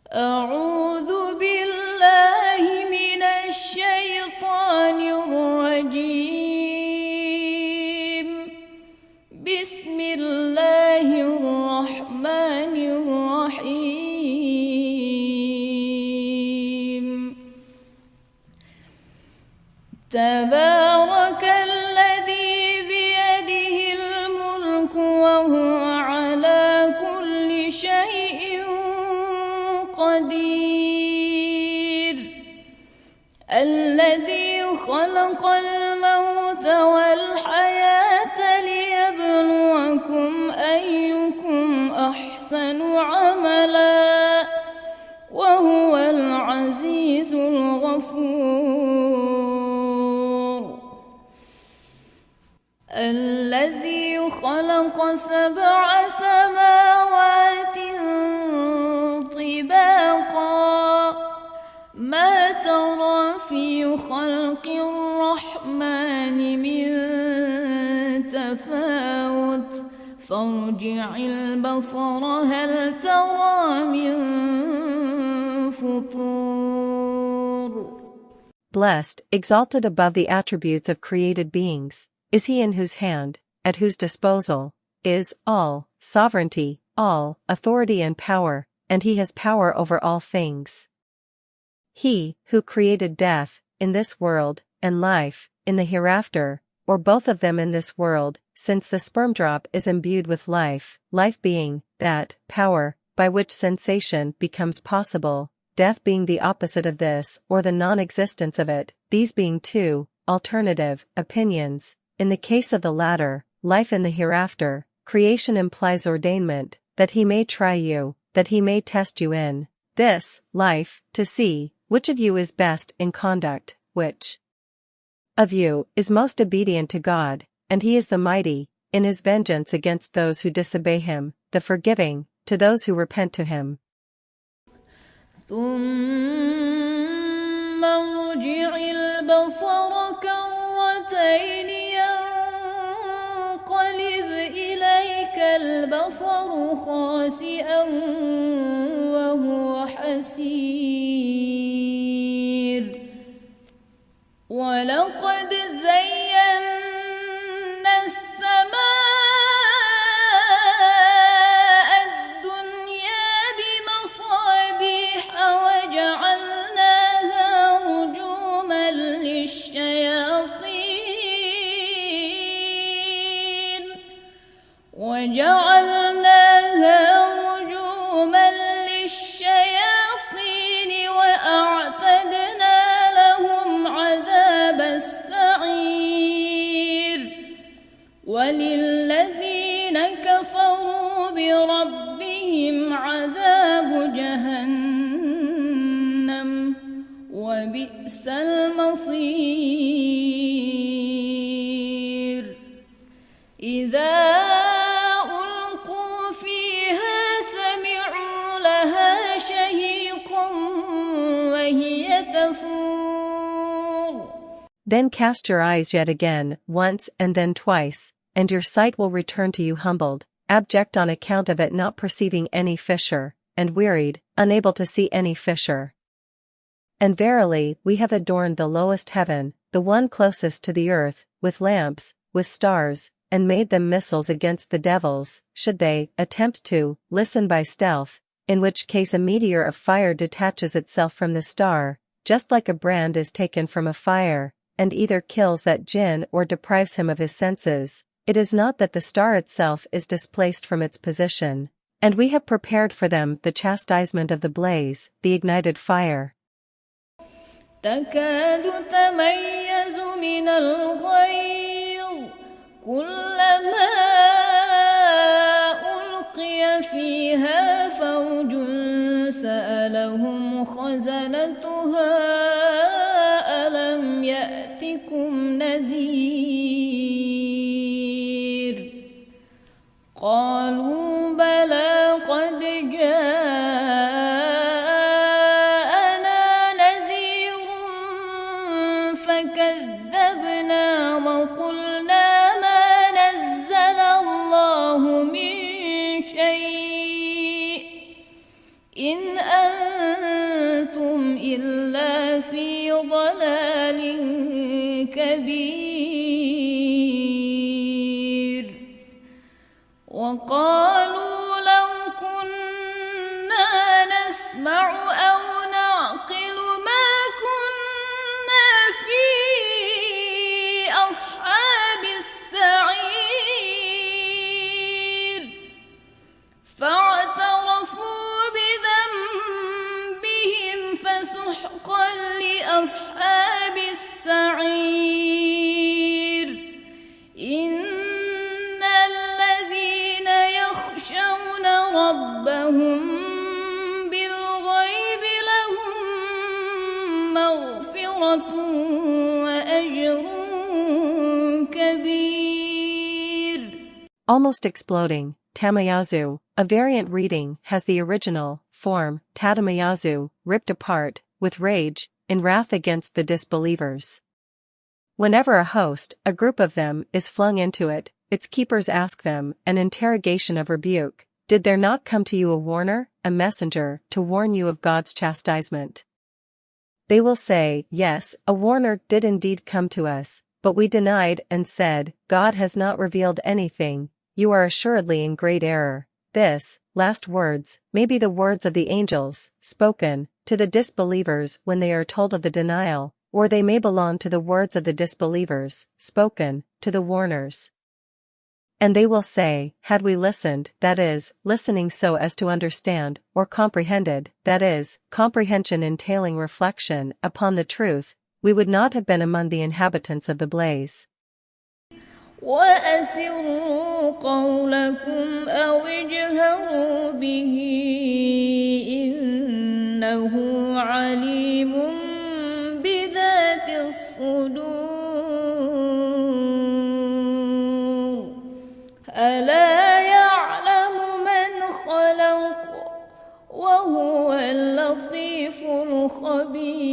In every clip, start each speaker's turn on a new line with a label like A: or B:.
A: أعوذ بالله من الشيطان الرجيم. بسم الله الرحمن الرحيم. تبارك الذي بيده الملك وهو على كل شيء قدير. الذي خلق الموت والحياة ليبلوكم أيكم أحسن عملا وهو العزيز الغفور. الذي خلق 7 سماوات طباقا ما ترى في خلق الرحمن من تفاوت فارجع البصر هل ترى من فطور.
B: Blessed, exalted above the attributes of created beings, is he in whose hand, at whose disposal, is all sovereignty, all authority and power, and he has power over all things. He, who created death, in this world, and life, in the hereafter, or both of them in this world, since the sperm drop is imbued with life, life being, that, power, by which sensation becomes possible, death being the opposite of this or the non-existence of it, these being two, alternative, opinions. In the case of the latter, life in the hereafter, creation implies ordainment, that he may try you, that he may test you in this life, to see which of you is best in conduct, which of you is most obedient to God, and he is the mighty, in his vengeance against those who disobey him, the forgiving, to those who repent to him.
A: ثم ارجع البصر كرتين ينقلب إليك البصر خاسئا وهو حسير. ولقد زينا السماء الدنيا بمصابيح وجعلناها رجوما للشياطين وأعتدنا لهم عذاب السعير. وللذين كفروا بربهم عذاب جهنم وبئس المصير. إذا ألقوا فيها سمعوا لها شهيقا وهي تفور.
B: Then cast your eyes yet again, once and then twice, and your sight will return to you humbled, abject on account of it not perceiving any fissure, and wearied, unable to see any fissure. And verily, we have adorned the lowest heaven, the one closest to the earth, with lamps, with stars, and made them missiles against the devils, should they attempt to listen by stealth, in which case a meteor of fire detaches itself from the star, just like a brand is taken from a fire, and either kills that jinn or deprives him of his senses. It is not that the star itself is displaced from its position, and we have prepared for them the chastisement of the blaze, the ignited fire.
A: تكاد تميز من الغيظ كلما ألقي فيها فوج سألهم خزنتها ألم يأتكم نذير. قالوا بلى قد جاءنا نذير فكذبنا وقلنا ما نزل الله من شيء إن وقالوا لو كنا نسمع أو نعقل ما كنا في أصحاب السعير فاعترفوا بذنبهم فسحقا لأصحاب السعير إن الذين يخشون ربهم بالغيب لهم مغفرة وأجر كبير.
B: Almost exploding, 𝐇𝐞𝐚𝐫𝐿, a variant reading has the original form, 𝐇𝐞𝐚𝐫𝐿, ripped apart, with rage, in wrath against the disbelievers. Whenever a host, a group of them, is flung into it, its keepers ask them, an interrogation of rebuke, did there not come to you a warner, a messenger, to warn you of God's chastisement? They will say, yes, a warner did indeed come to us, but we denied and said, God has not revealed anything, you are assuredly in great error. This, last words, may be the words of the angels, spoken, to the disbelievers when they are told of the denial, or they may belong to the words of the disbelievers, spoken, to the warners. And they will say, had we listened, that is, listening so as to understand, or comprehended, that is, comprehension entailing reflection upon the truth, we would not have been among the inhabitants of the blaze.
A: وأسروا قولكم أو اجهروا به إنه عليم بذات الصدور ألا يعلم من خلق وهو اللطيف الخبير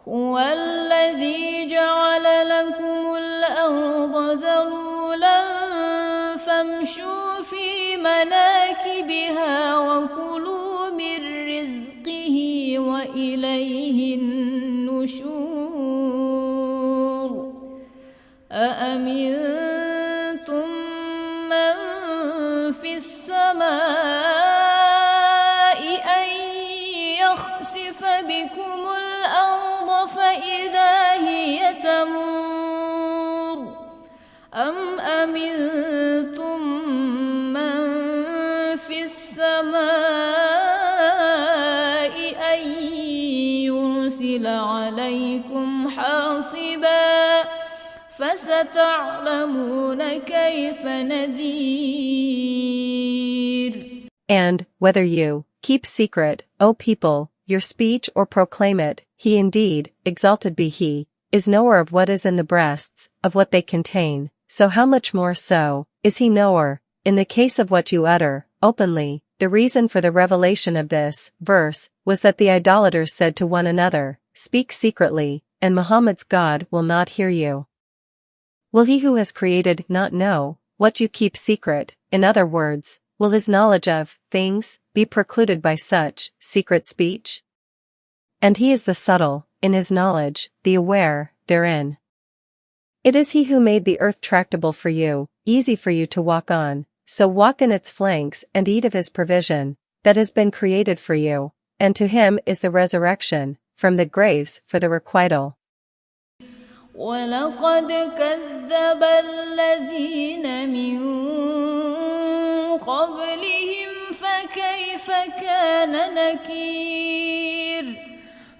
A: هو الذي جعل لكم الأرض ذلولا فامشوا في مناكبها وكلوا من رزقه وإليه النشور أأمنتم من في السماء أن يخسف بكم الأرض فإذا هي تمور أم أمنتم من في السماء أن يرسل عليكم حاصبا فستعلمون كيف نذير.
B: And, whether you keep secret, O people, your speech or proclaim it, he indeed, exalted be he, is knower of what is in the breasts, of what they contain, so how much more so, is he knower, in the case of what you utter, openly. The reason for the revelation of this verse was that the idolaters said to one another, speak secretly, and Muhammad's God will not hear you. Will he who has created not know what you keep secret? In other words, will his knowledge of things be precluded by such secret speech? And he is the subtle in his knowledge, the aware therein. It is he who made the earth tractable for you, easy for you to walk on, so walk in its flanks and eat of his provision, that has been created for you, and to him is the resurrection, from the graves for the requital.
A: وَلَقَدْ كَذَّبَ الَّذِينَ مِن قَبْلِهِمْ فَكَيْفَ كَانَ نَكِيرِ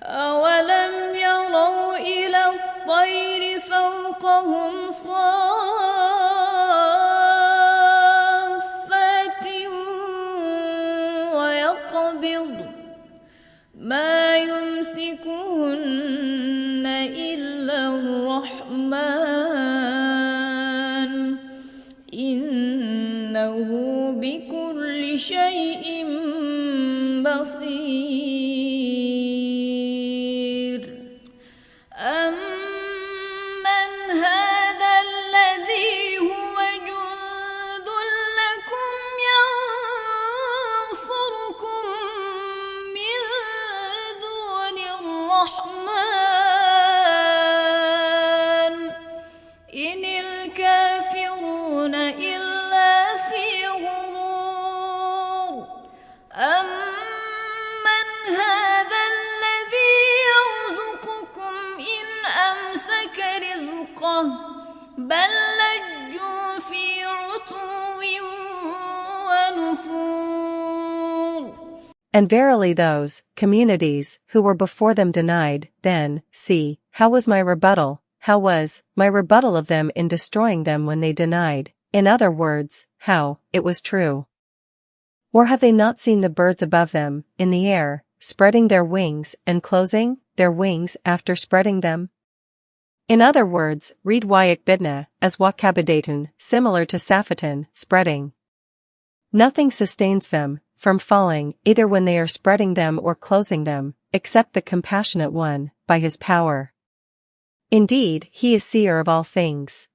A: أَوَلَمْ يَرَوْا إِلَى الطَّيْرِ فَوْقَهُمْ صَافَّاتٍ وَيَقْبِضْنَ مَا يُمْسِكُهُنَّ إِلَّا الرَّحْمَنُ إِنَّهُ بِكُلِّ شَيْءٍ بَصِيرٌ أَمَّنْ هَذَا الَّذِي هُوَ جُندٌ لَكُمْ يَنصُرُكُم مِّن دُونِ الرَّحْمَنِ إِنِ الكافرون إلا في غرور أمن هذا الذي يرزقكم إن أمسك رزقه بل لجوا في عتو ونفور.
B: And verily those communities who were before them denied, then, see, how was my rebuttal, how was my rebuttal of them in destroying them when they denied, in other words, how it was true. Or have they not seen the birds above them, in the air, spreading their wings and closing their wings after spreading them? In other words, read 𝐌𝐮𝐥𝐤 as 𝐻𝐿, similar to 𝐿, spreading. Nothing sustains them from falling, either when they are spreading them or closing them, except the compassionate one, by his power. Indeed, he is seer of all things.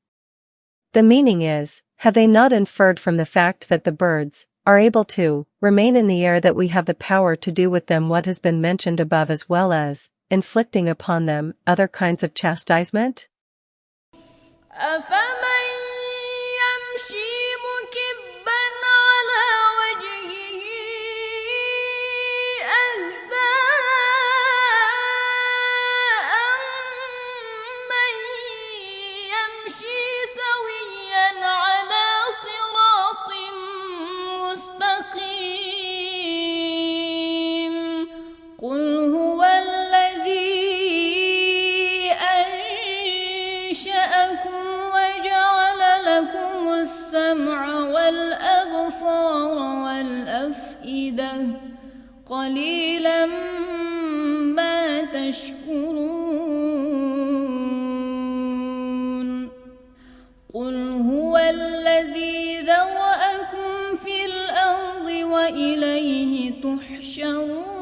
B: The meaning is, have they not inferred from the fact that the birds are able to remain in the air that we have the power to do with them what has been mentioned above, as well as inflicting upon them other kinds of chastisement?
A: أفمن يمشي مكبا على وجهه أهدى أمن يمشي سويا على صراط مستقيم قل هو الذي أنشأكم وجعل لكم السمع والأبصار والأفئدة قليلا ما تشكرون قل هو الذي ذرأكم في الأرض وإليه تحشرون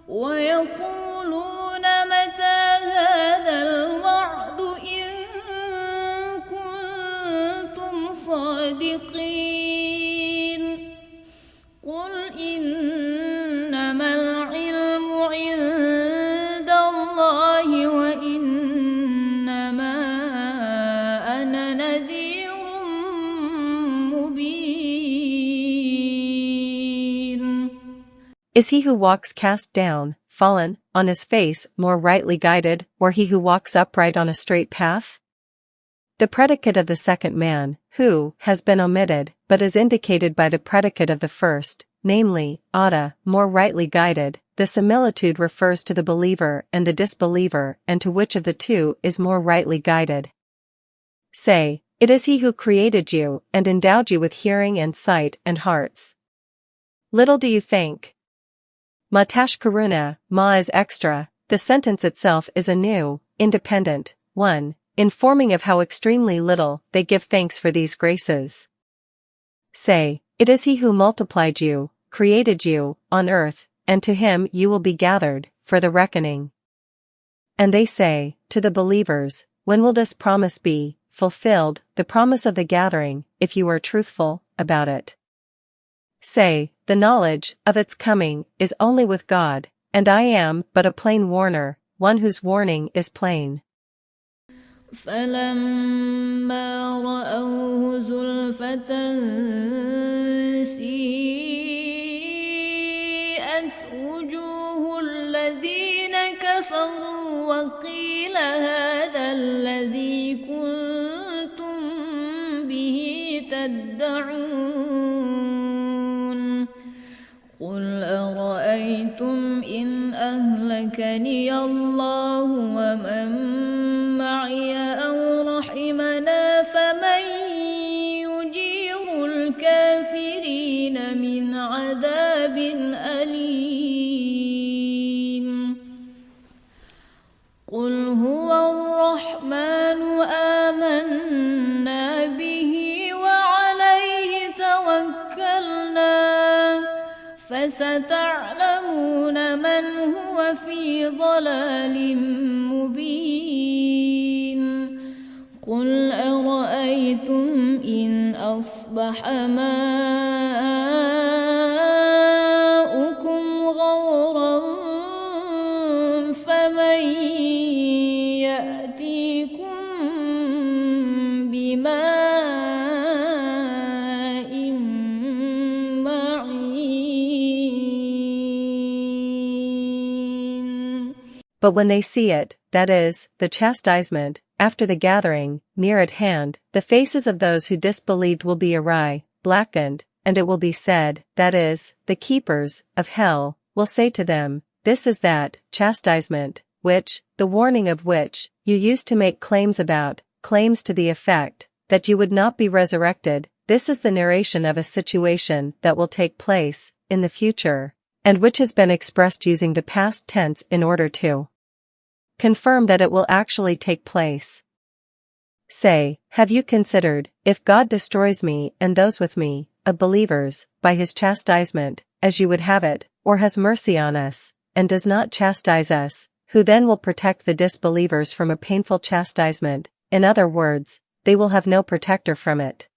A: ويقولون متى هذا الوعد إن كنتم صادقين قل إنما العلم عند الله وإنما أنا نذير مبين.
B: Is he who walks cast down, fallen, on his face, more rightly guided, or he who walks upright on a straight path? The predicate of the second man, who, has been omitted, but is indicated by the predicate of the first, namely, 𝐴𝐷, more rightly guided. The similitude refers to the believer and the disbeliever, and to which of the two is more rightly guided. Say, it is he who created you, and endowed you with hearing and sight and hearts. Little do you think. 𝐻𝐿, ma is extra, the sentence itself is a new, independent, one, informing of how extremely little they give thanks for these graces. Say, it is he who multiplied you, created you, on earth, and to him you will be gathered, for the reckoning. And they say, to the believers, when will this promise be fulfilled, the promise of the gathering, if you are truthful about it? Say, the knowledge of its coming is only with God, and I am but a plain warner, one whose warning is plain.
A: فلما رأوه زلفة سيئت وجوه الذين كفروا وقيل هذا الذي كنتم به تدعون قل أرأيتم إن أهلكني الله ومن معي أو رحمنا فمن يجير الكافرين من عذاب أليم قل هو الرحمن آمنا به وعليه توكلنا فستعلمون من هو في ضلال مبين قل أرأيتم إن أصبح ماؤكم غورا فمن يأتيكم بِمَاءٍ مَّعِينٍ.
B: But when they see it, that is, the chastisement, after the gathering, near at hand, the faces of those who disbelieved will be awry, blackened, and it will be said, that is, the keepers of hell will say to them, this is that chastisement, which, the warning of which, you used to make claims about, claims to the effect that you would not be resurrected. This is the narration of a situation that will take place in the future, and which has been expressed using the past tense in order to confirm that it will actually take place. Say, have you considered, if God destroys me and those with me, of believers, by his chastisement, as you would have it, or has mercy on us, and does not chastise us, who then will protect the disbelievers from a painful chastisement? In other words, they will have no protector from it.